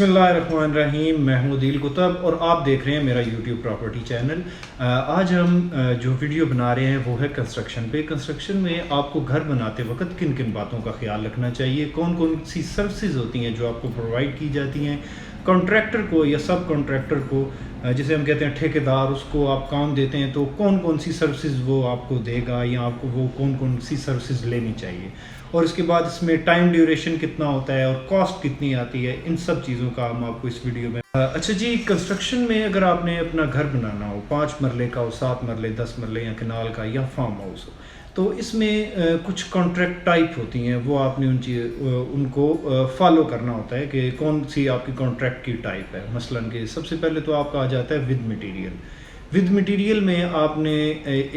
बिस्मिल्लाहिर्रहमानिर्रहीम। मैं हूं अदील कुतब और आप देख रहे हैं मेरा यूट्यूब प्रॉपर्टी चैनल। आज हम जो वीडियो बना रहे हैं वो है कंस्ट्रक्शन पे। कंस्ट्रक्शन में आपको घर बनाते वक्त किन किन बातों का ख्याल रखना चाहिए, कौन कौन सी सर्विसेज होती हैं जो आपको प्रोवाइड की जाती हैं, कॉन्ट्रैक्टर को या सब कॉन्ट्रैक्टर को जिसे हम कहते हैं ठेकेदार, उसको आप काम देते हैं तो कौन कौन सी सर्विसेज वो आपको देगा या आपको वो कौन कौन सी सर्विसेज लेनी चाहिए, और इसके बाद इसमें टाइम ड्यूरेशन कितना होता है और कॉस्ट कितनी आती है। इन सब चीज़ों का हम आपको इस वीडियो में अच्छा जी, कंस्ट्रक्शन में अगर आपने अपना घर बनाना हो, 5 मरले का हो, 7 मरले, 10 मरले या कनाल का या फार्म हाउस हो, तो इसमें कुछ कॉन्ट्रैक्ट टाइप होती हैं, वो आपने उनको फॉलो करना होता है कि कौन सी आपकी कॉन्ट्रैक्ट की टाइप है। मसलन कि सबसे पहले तो आपका आ जाता है विद मटेरियल। विद मटेरियल में आपने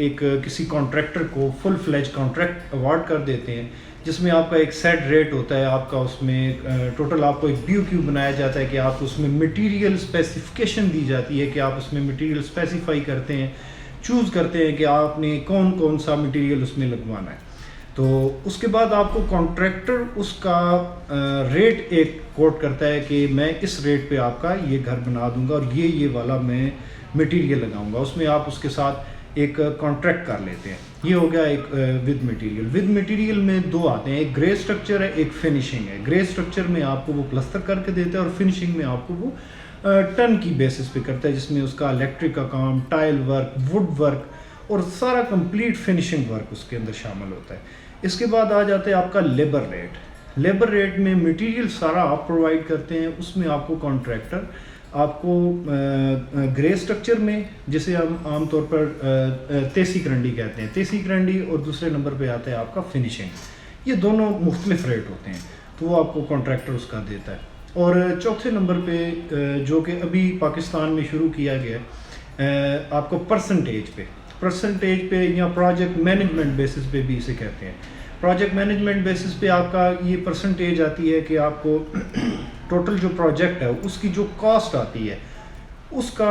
एक किसी कॉन्ट्रैक्टर को फुल फ्लेज कॉन्ट्रैक्ट अवार्ड कर देते हैं, जिसमें आपका एक सेट रेट होता है। आपका उसमें टोटल आपको एक BOQ बनाया जाता है कि आपको उसमें मटेरियल स्पेसिफिकेशन दी जाती है कि आप उसमें मटेरियल स्पेसिफाई करते हैं, चूज़ करते हैं कि आपने कौन कौन सा मटेरियल उसमें लगवाना है। तो उसके बाद आपको कॉन्ट्रैक्टर उसका रेट एक कोट करता है कि मैं इस रेट पे आपका ये घर बना दूंगा और ये वाला मैं मटेरियल लगाऊंगा। उसमें आप उसके साथ एक कॉन्ट्रैक्ट कर लेते हैं। ये हो गया एक विद मटेरियल। विद मटेरियल में दो आते हैं, एक ग्रे स्ट्रक्चर है, एक फिनिशिंग है। ग्रे स्ट्रक्चर में आपको वो प्लस्तर करके देता है और फिनिशिंग में आपको वो टन की बेसिस पे करता है, जिसमें उसका इलेक्ट्रिक का काम, टाइल वर्क, वुड वर्क और सारा कंप्लीट फिनिशिंग वर्क उसके अंदर शामिल होता है। इसके बाद आ जाता है आपका लेबर रेट। लेबर रेट में मटेरियल सारा आप प्रोवाइड करते हैं, उसमें आपको कॉन्ट्रैक्टर आपको ग्रे स्ट्रक्चर में, जिसे हम आमतौर पर तेसी करंडी कहते हैं, तेसी करंडी, और दूसरे नंबर पे आता है आपका फिनिशिंग। ये दोनों मुख्तलिफ रेट होते हैं, तो वो आपको कॉन्ट्रैक्टर उसका देता है। और चौथे नंबर पे जो कि अभी पाकिस्तान में शुरू किया गया है, आपको परसेंटेज पे या प्रोजेक्ट मैनेजमेंट बेसिस पे भी इसे कहते हैं। प्रोजेक्ट मैनेजमेंट बेसिस पे आपका ये परसेंटेज आती है कि आपको टोटल जो प्रोजेक्ट है उसकी जो कॉस्ट आती है उसका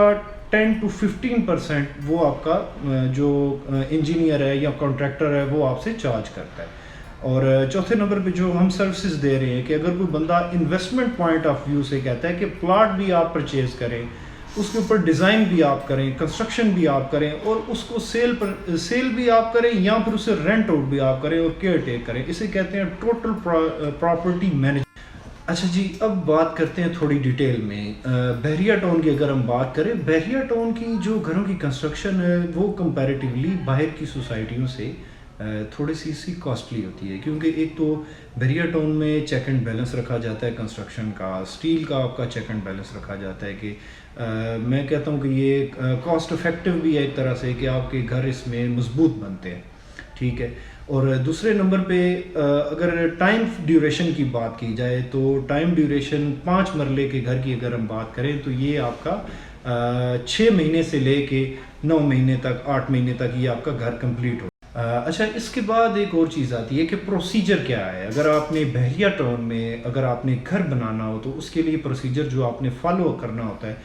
10 to 15% वो आपका जो इंजीनियर है या कॉन्ट्रैक्टर है वो आपसे चार्ज करता है। और चौथे नंबर पे जो हम सर्विसेज दे रहे हैं कि अगर कोई बंदा इन्वेस्टमेंट पॉइंट ऑफ व्यू से कहता है कि प्लॉट भी आप परचेज करें, उसके ऊपर डिज़ाइन भी आप करें, कंस्ट्रक्शन भी आप करें और उसको सेल भी आप करें या फिर उसे रेंट आउट भी आप करें और केयर टेक करें, इसे कहते हैं टोटल प्रॉपर्टी मैनेजमेंट। अच्छा जी, अब बात करते हैं थोड़ी डिटेल में बहरिया टाउन की। अगर हम बात करें बहरिया टाउन की, जो घरों की कंस्ट्रक्शन है वो कंपैरेटिवली बाहर की सोसाइटियों से थोड़ी सी कॉस्टली होती है, क्योंकि एक तो बहरिया टाउन में चेक एंड बैलेंस रखा जाता है कंस्ट्रक्शन का, स्टील का आपका चेक एंड बैलेंस रखा जाता है कि मैं कहता हूँ कि ये कॉस्ट इफेक्टिव भी है एक तरह से कि आपके घर इसमें मजबूत बनते हैं, ठीक है। और दूसरे नंबर पे अगर टाइम ड्यूरेशन की बात की जाए तो टाइम ड्यूरेशन 5 मरले के घर की अगर हम बात करें तो ये आपका 6 महीने से लेके 9 महीने तक, 8 महीने तक ये आपका घर कंप्लीट हो। अच्छा, इसके बाद एक और चीज़ आती है कि प्रोसीजर क्या है। अगर आपने बहरिया टाउन में अगर आपने घर बनाना हो तो उसके लिए प्रोसीजर जो आपने फॉलो करना होता है,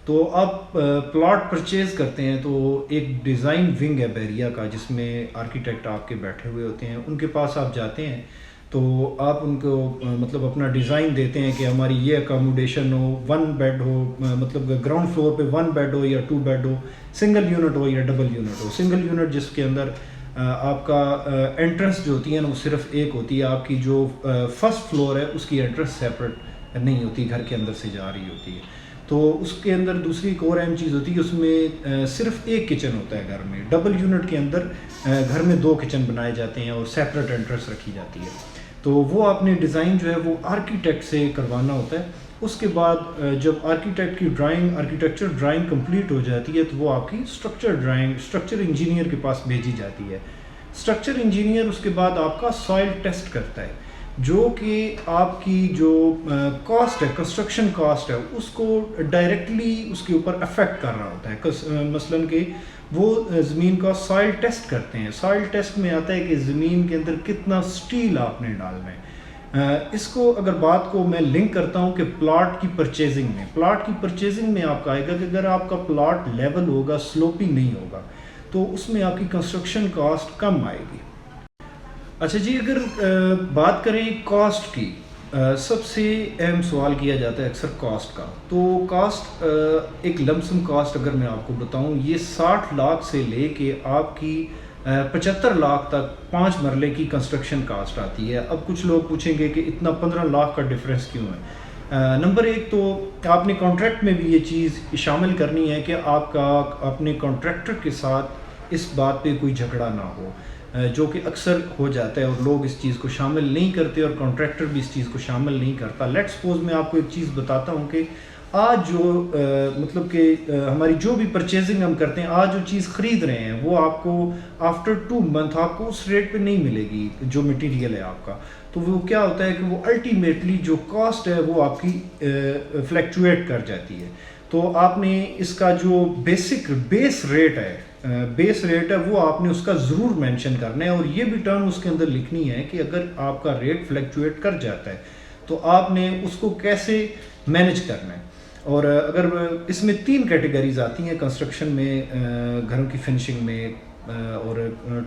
तो आप प्लॉट परचेज करते हैं तो एक डिज़ाइन विंग है बहरिया का, जिसमें आर्किटेक्ट आपके बैठे हुए होते हैं। उनके पास आप जाते हैं तो आप उनको मतलब अपना डिज़ाइन देते हैं कि हमारी ये अकोमोडेशन हो, 1 बेड हो, मतलब ग्राउंड फ्लोर पे 1 बेड हो या 2 बेड हो, सिंगल यूनिट हो या डबल यूनिट हो। सिंगल यूनिट जिसके अंदर आपका एंट्रेंस जो होती है ना वो सिर्फ एक होती है, आपकी जो फर्स्ट फ्लोर है उसकी एंट्रेंस सेपरेट नहीं होती, घर के अंदर से जा रही होती है। तो उसके अंदर दूसरी एक और अहम चीज़ होती है, उसमें सिर्फ एक किचन होता है घर में। डबल यूनिट के अंदर घर में 2 किचन बनाए जाते हैं और सेपरेट एंट्रेंस रखी जाती है। तो वो आपने डिज़ाइन जो है वो आर्किटेक्ट से करवाना होता है। उसके बाद जब आर्किटेक्ट की आर्किटेक्चर ड्राइंग कंप्लीट हो जाती है तो वो आपकी स्ट्रक्चर इंजीनियर के पास भेजी जाती है। स्ट्रक्चर इंजीनियर उसके बाद आपका सॉइल टेस्ट करता है, जो कि आपकी जो कॉस्ट है, कंस्ट्रक्शन कॉस्ट है, उसको डायरेक्टली उसके ऊपर अफेक्ट कर रहा होता है। मसलन कि वो ज़मीन का सॉइल टेस्ट करते हैं। सॉइल टेस्ट में आता है कि ज़मीन के अंदर कितना स्टील आपने डालना है। इसको अगर बात को मैं लिंक करता हूँ कि प्लॉट की परचेजिंग में आपका आएगा कि अगर आपका प्लॉट लेवल होगा, स्लोपी नहीं होगा, तो उसमें आपकी कंस्ट्रक्शन कॉस्ट कम आएगी। अच्छा जी, अगर बात करें कॉस्ट की, سب سے اہم سوال کیا جاتا ہے اکثر کاسٹ کا. تو کاسٹ ایک لمسم کاسٹ اگر میں آپ کو بتاؤں، یہ 60 لاکھ سے لے کے آپ کی 75 لاکھ تک 5 مرلے کی کنسٹرکشن کاسٹ آتی ہے. اب کچھ لوگ پوچھیں گے کہ اتنا 15 لاکھ کا ڈفرینس کیوں ہے؟ نمبر ایک تو آپ نے کانٹریکٹ میں بھی یہ چیز شامل کرنی ہے کہ آپ کا اپنے کانٹریکٹر کے ساتھ اس بات پہ کوئی جھگڑا نہ ہو، جو کہ اکثر ہو جاتا ہے اور لوگ اس چیز کو شامل نہیں کرتے اور کانٹریکٹر بھی اس چیز کو شامل نہیں کرتا. لیٹ سپوز میں آپ کو ایک چیز بتاتا ہوں کہ آج جو مطلب کہ ہماری جو بھی پرچیزنگ ہم کرتے ہیں، آج جو چیز خرید رہے ہیں وہ آپ کو آفٹر 2 منتھ آپ کو اس ریٹ پہ نہیں ملے گی جو مٹیریل ہے آپ کا. تو وہ کیا ہوتا ہے کہ وہ الٹیمیٹلی جو کاسٹ ہے وہ آپ کی فلیکچویٹ کر جاتی ہے. تو آپ نے اس کا جو بیس ریٹ ہے وہ آپ نے اس کا ضرور مینشن کرنا ہے، اور یہ بھی ٹرم اس کے اندر لکھنی ہے کہ اگر آپ کا ریٹ فلیکچویٹ کر جاتا ہے تو آپ نے اس کو کیسے مینیج کرنا ہے. اور اگر اس میں 3 کیٹیگریز آتی ہیں کنسٹرکشن میں، گھروں کی فنشنگ میں اور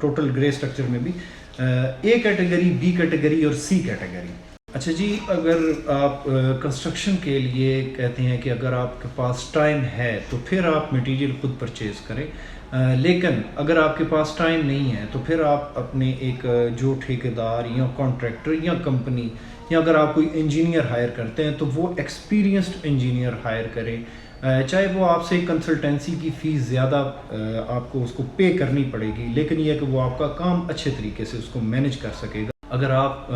ٹوٹل گرے اسٹرکچر میں بھی، اے کیٹیگری، بی کیٹیگری اور سی کیٹیگری. اچھا جی، اگر آپ کنسٹرکشن کے لیے کہتے ہیں کہ اگر آپ کے پاس ٹائم ہے تو پھر آپ مٹیریل خود پرچیز کریں، لیکن اگر آپ کے پاس ٹائم نہیں ہے تو پھر آپ اپنے ایک جو ٹھیکیدار یا کانٹریکٹر یا کمپنی، یا اگر آپ کوئی انجینئر ہائر کرتے ہیں تو وہ ایکسپیرینسڈ انجینئر ہائر کریں. چاہے وہ آپ سے کنسلٹنسی کی فیس زیادہ آپ کو اس کو پے کرنی پڑے گی، لیکن یہ کہ وہ آپ کا کام اچھے طریقے سے اس کو مینیج کر سکے گا. اگر آپ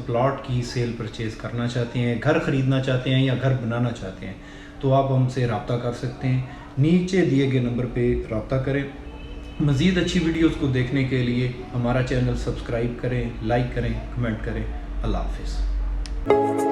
پلاٹ کی سیل پرچیز کرنا چاہتے ہیں، گھر خریدنا چاہتے ہیں یا گھر بنانا چاہتے ہیں تو آپ ہم سے رابطہ کر سکتے ہیں. نیچے دیے گئے نمبر پہ رابطہ کریں. مزید اچھی ویڈیوز کو دیکھنے کے لیے ہمارا چینل سبسکرائب کریں، لائک کریں، کمنٹ کریں. اللہ حافظ.